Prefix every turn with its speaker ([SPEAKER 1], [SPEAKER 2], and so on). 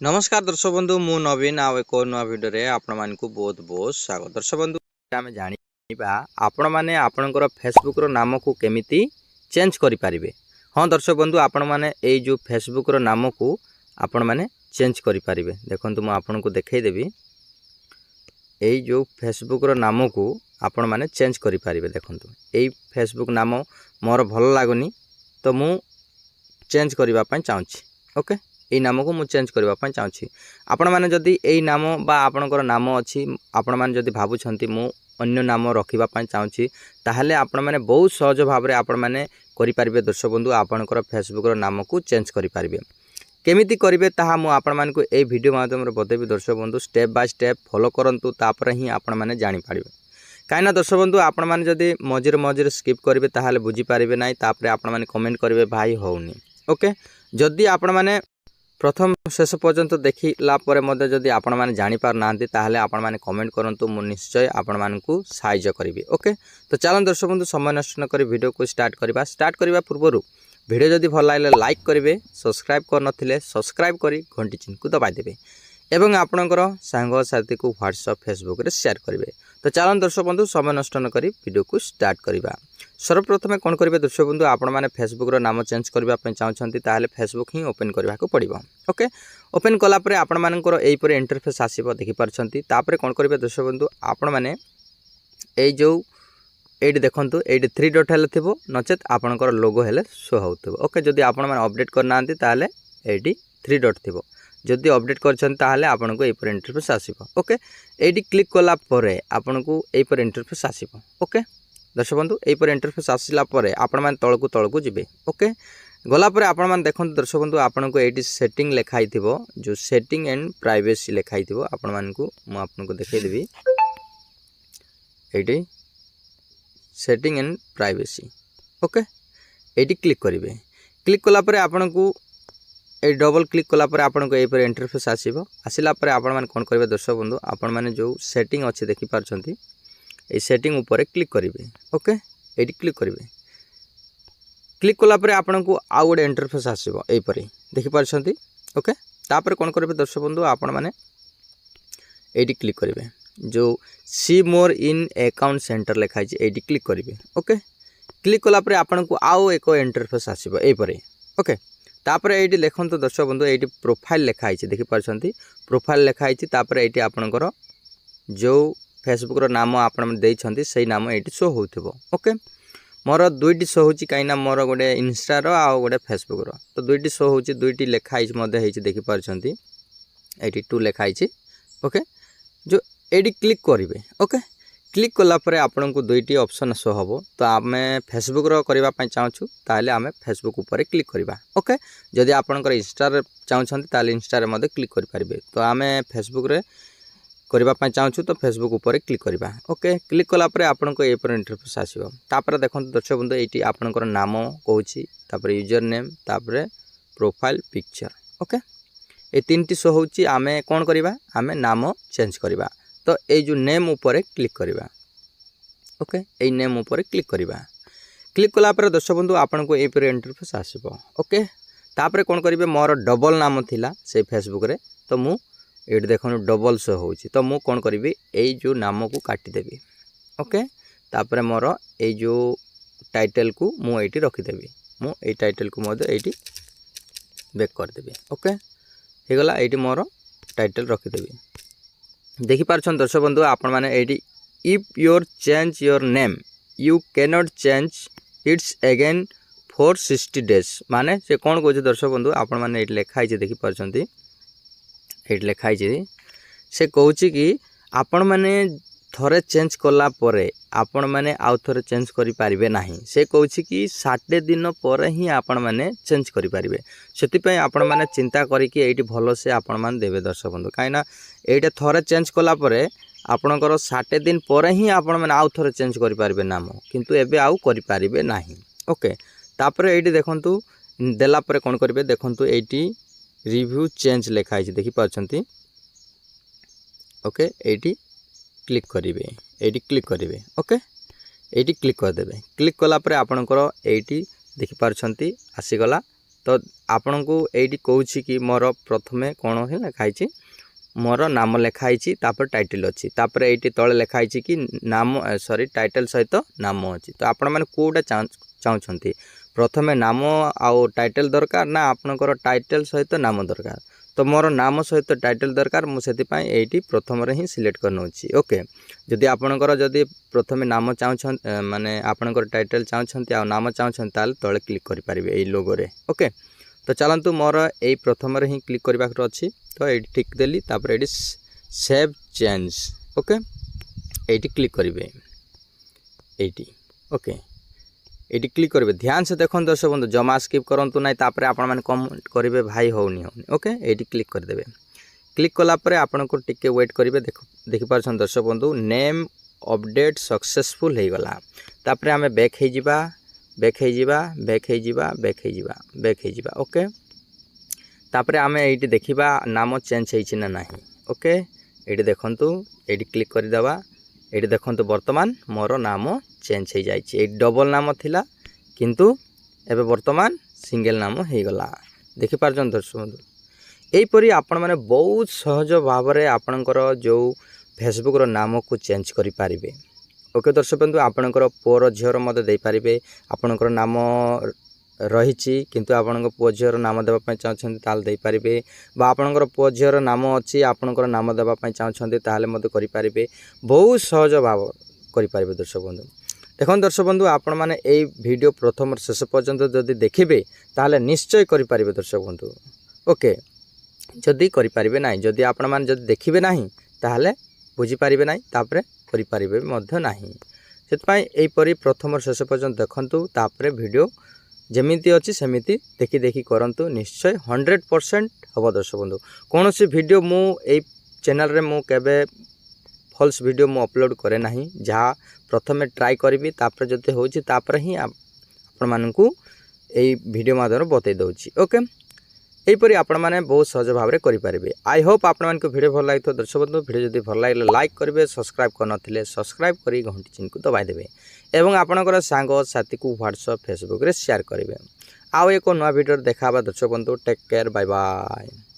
[SPEAKER 1] नमस्कार दर्शक बंधु मु नवीन आउ एक नुआ भिडियो आपण मानकु बहुत बहुत स्वागत। दर्शक बंधु आम जाना आपण मैंने आपणकर फेसबुक नाम को केमिति चेंज करि परिबे। हाँ दर्शक बंधु आपण मैंने ए जो फेसबुक नाम को आपण मैंने चेंज करि परिबे। देखंतु मु आपन को देखै देबी ए जो फेसबुक नाम को आपण मैंने चेंज करि परिबे। देखंतु ए फेसबुक नाम मोर भल लागुनी तो मु चेंज करबा पई चाहूची। ओके यही नाम को मुझे चेंज करने चाहूँगी। आपण मैंने जदि यही नाम बा आपणकर नाम अच्छी आपण मैंने जदि भावुंट मु अन्य नाम रखापी चाहूँगी ताहले आपण मैंने बहुत सहज भाव में आपण मैंने करें। दर्शक बंधु आपणकर फेसबुक नाम को चेंज करेंगे केमिति करेंगे ताहा मु आपण मानक ए वीडियो माध्यम बतेबी। दर्शक बंधु स्टेप बाय स्टेप फॉलो करंतु तापर ही आपण मैंने जानि पारिबे। कहीं दर्शक बंधु आपण मैंने जदि मझिरे मझिरे स्किप करेंगे ताहले बुझी पारिबे नाही। तापर आपण मैंने कमेंट करेंगे भाई होउनी। ओके जदि आपण मैंने प्रथम शेष पर्यंत देखला जदि आपण मैंने जानी पार नांती ताहले आपण मैंने कमेंट करंतु मु निश्चय आपण मानकु सहाय्य करिवि। ओके तो चलन दर्शक बंधु समय नष्ट न करी वीडियो को स्टार्ट करबा पूर्व वीडियो जदि भल लागले लाइक करेंगे, सब्सक्राइब कर नथिले सब्सक्राइब करी घंटी चिन्ह को दबाई देबे एवं आपणकर सांग साथी को व्हाट्सएप फेसबुक रे शेयर करेंगे। तो चलन दर्शक बंधु समय नष्ट न करी वीडियो को स्टार्ट करबा। सर्वप्रथम कौन करेंगे दर्शक बंधु आपण मैंने फेसबुक नाम चेंज करने चाहते ताहले फेसबुक ही ओपन करने को पड़ो। ओके ओपन कलापर आपण मानकर यहीपर इंटरफेस आसो देखिपारछंती। तापर कौन करेंगे दर्शक बंधु आपण मैंने ये जो ये देखूँ ये 3 डॉट हेल्ले थो नचेत आपणकर लोगो हेल्ले शो हो। ओके जदि आपण मैंने अपडेट करना ताहले ये 3 डॉट थो जदि अपडेट करछन आपन को एपर इंटरफेस आसीबो। ओके एडी क्लिक कला परे आपन को एपर इंटरफेस आसीबो। ओके दर्शक बंधु एपर इंटरफेस आसिला परे आपण मान तळकु जिबे। ओके गला परे आपण मान देखंतु दर्शक बंधु आपन को एडी सेटिंग लिखाई थिबो जो सेटिंग एंड प्राइवेसी लिखाई थिबो आपण मान को मु आपन को देखाई देबी। एडी सेटिंग एंड प्राइवेसी ओके एडी क्लिक करिवे। क्लिक कला परे आपन को ए डबल क्लिक कलापर आपन को एपर इंटरफेस आसीबो। आसिला परे आपण मान कोन करिवे दर्शक बंधु आपण माने जो सेटिंग अछि देखि पारछंती ए सेटिंग ऊपर क्लिक करिवे। ओके एडी क्लिक करिवे। क्लिक कलापर आपण को आ गोटे इंटरफेस आसीबो एपरि देखि पारछंती। ओके तापर कोन करिवे दर्शक बंधु आपण माने एडी क्लिक करिवे जो सी मोर इन अकाउंट सेंटर लिखाइ छै एडी क्लिक करिवे। ओके क्लिक कलापर आपण को आउ एको इंटरफेस आसीबो एपरि। ओके तापर ये देखो दर्शक बंधु ये प्रोफाइल लिखाई देखिपारछंती प्रोफाइल लिखाई तापर ये आपणकर जो फेसबुक नाम आपण देइछंती सही नाम ये शो होथिबो। ओके मोर दुईटी शो होची कहीं मोर गोटे इंस्टार आ गोटे फेसबुक तो दुईटी शो होची दुईटी लिखाई देखिपारछंती 82 लिखाई। ओके जो ये क्लिक करेंगे। ओके क्लिक कलापर आपन को दुईटी ऑप्शन शो हम तो आम फेसबुक करने चाहूँ ताहले आम फेसबुक ऊपर क्लिक करवा। ओके जदि आपनकर इंस्टार चाहते ताहले इंस्टार मध्य क्लिक करेंगे तो आम फेसबुक रे करने चाहूँ तो फेसबुक ऊपर क्लिक करवा। ओके क्लिक कलापर आपन को एपर इंटरफेस आसीबो। तापर देखो दर्शक बंधु ये आपनकर नाम कहूँ तापर यूजर नेम तापर प्रोफाइल पिक्चर। ओके ये 3टी शो होची आम कौन करवा आम नाम चेंज करवा तो ये जो नेम ऊपर क्लिक करवा। ओके ये नेम ऊपर क्लिक करवा। क्लिक कलापर दर्शक बंधु आपन को एपर इंटरफेस आसीबो। ओके तापर कौन करेंगे मोर डबल नाम थिला से फेसबुक रे तो मु ये देखो डबल शो होची तो मु कौन करी ये जो नाम को काटिदेवी। ओके तापर मोर ये जो टाइटल को मु ये रखिदेवी मु ये टाइटल को मध्य ये बैक करदेवी। ओके हो गला ये मोर टाइटल रखिदेवी देखिपारछन दर्शक बंधु आपण माने एडी if your change your name you cannot change its again for 60 days माने से कौन कहते दर्शक बंधु आपण माने ये लिखाई देखिपारछंती ये लिखाई से कहूँ कि आपण माने थरे चेंज कला परे आपण माने आउ थरे चेंज करि पारिबे नाही। से कहूँ कि 60 दिन पर ही आपण माने चेंज करि पारिबे सेति पय आपण माने चिंता करिकि एठी भलो से आपण मान देबे दर्शक बंधु काईना एटा थरे चेंज कला परे आपणकर 60 दिन पर ही आपण माने आउ थरे चेंज करि पारिबे नाम किंतु एबे आउ करि पारिबे नाही। ओके तापर एठी देखंतु देला परे कोन करिवे देखंतु एठी रिव्यू चेंज लिखाई देखि पाछंती। ओके एठी क्लिक करेंगे ये क्लिक करेंगे। ओके ये क्लिक करदे क्लिक कलापर आपणकर ये देखिपारछंती आसीगला तो आपण को एटी कहूँ कि मोर प्रथमे कौन है लिखाई मोर नाम लिखाई तापर टाइटल अच्छी तापर ये तले लिखाई कि नाम सॉरी टाइटल सहित नाम अच्छी तो आपण मैंने कौटा चाहते प्रथमे नाम आउ टाइटल दरकार ना आपणकर टाइटल सहित नाम दरकार तो मोर नाम सहित टाइटल दरकार मुझे ये प्रथम ही सिलेक्ट करना ओके जदि आपणकर जदि प्रथमे नाम चाहते माने आपणकर टाइटल चाहते आ नाम चाहते तले क्लिक करेंगे ये लोगोरे ओके तो चलतु मोर यही प्रथम ही क्लिक करने अच्छी तो ये टिक देली तापर ये सेव चेंज ओके ये क्लिक करेंगे ये ओके ये क्लिक करेंगे ध्यान से देखो दर्शक बंधु जमा स्किप करूँ ना तापर आपण मैंने कमेंट करेंगे भाई होनी ओके ये क्लिक करदे क्लिक कलापर आपन को टिके वेट करेंगे देखिपार दर्शक बंधु नेम अपडेट सक्सेसफुल हो गला तापर आम बैक ओके तापर आम ये देखा नाम चेंज होना ना ओके ये देखंतु ये क्लिक करदेवा ये देखंतु वर्तमान मोर नाम चेंज हो जाए डबल नाम थिला किंतु एबे वर्तमान सिंगल नाम हो गला देखिपार दर्शक बंधु यहीपरि आपण मैंने बहुत सहज भाव में आपणकर जो फेसबुक रो नाम को चेंज करि पारिबे ओके दर्शक बंधु आपणकर पुअर झीर मते दे पारिबे आपणकर नाम रही किंतु आपण पुओ झीर नाम देवाई चाहते ताल दे पारिबे बा आपणकर पुओ झीर नाम अच्छी आपणकर नाम देवाई चाहते ताल मते करि पारिबे बहुत सहज भाव करि पारिबे दर्शक बंधु देखो दर्शक बंधु आपण माने ए वीडियो प्रथम शेष पर्यंत जदि देखिबे ताले निश्चय करि पारिबे दर्शक बंधु ओके जदि करि पारिबे नाही जदि आपण माने जदि देखिबे नाही ताले बुझी पारिबे नाही तापरे करि पारिबे मध्य नाही सेतपाई एई परि प्रथम शेष पर्यंत देखंतु तापरे वीडियो जमीती अच्छी सेमिति देखि देखि करंतु निश्चय 100% हम दर्शक बंधु कौन सी वीडियो मु ए चैनल रे मु केबे फॉल्स वीडियो मु अपलोड करे नाही जहाँ प्रथमे ट्राई करी तापर जते होची तापर ही आपण मानकू ए वीडियो माध्यम बतई दउची ओके यहीपरि आपण मैंने बहुत सहज भाव में करेंगे आई होप आपण मानक वीडियो भल लगी दर्शक बंधु वीडियो जब भल लगे लाइक करेंगे सब्सक्राइब करनथिले सब्सक्राइब करी घंटी चिन्ह को दबाई देबे एवं आपणकर सांग साथी को व्हाट्सएप फेसबुक रे शेयर करेंगे आउ एक नया वीडियो देखा दर्शक बंधु टेक केयर बाय बाय।